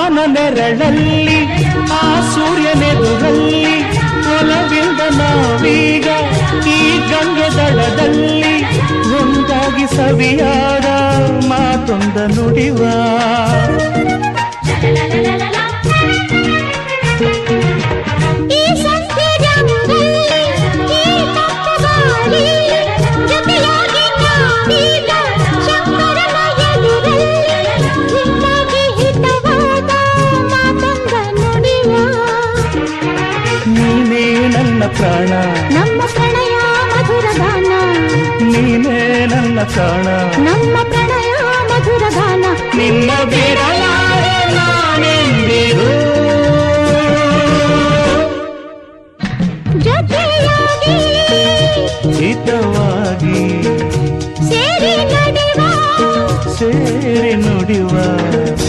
ಬಾನ ನೆರಳಲ್ಲಿ ಆ ಸೂರ್ಯನೆದುರಲ್ಲಿ ಒಲವಿಂದ ನಾವೀಗ ಈ ಗಂಗೆ ದಡದಲ್ಲಿ ಒಂದಾಗಿ ಸವಿಯಾದ ಮಾತೊಂದ ನುಡಿವ ನೀನೇ ನನ್ನ ಪ್ರಾಣ ನಮ್ಮ ಪ್ರಣಯ ಮಧುರ ಗಾನ ನೀನೇ ನನ್ನ ಪ್ರಾಣ ನಮ್ಮ ಪ್ರಣಯ ಮಧುರ ಗಾನ ನಿನ್ನ ಬಿಡಲಾರೆ ನಾನೆಂದಿರು ಜೊತೆಯಾಗಿ ಹಿತವಾ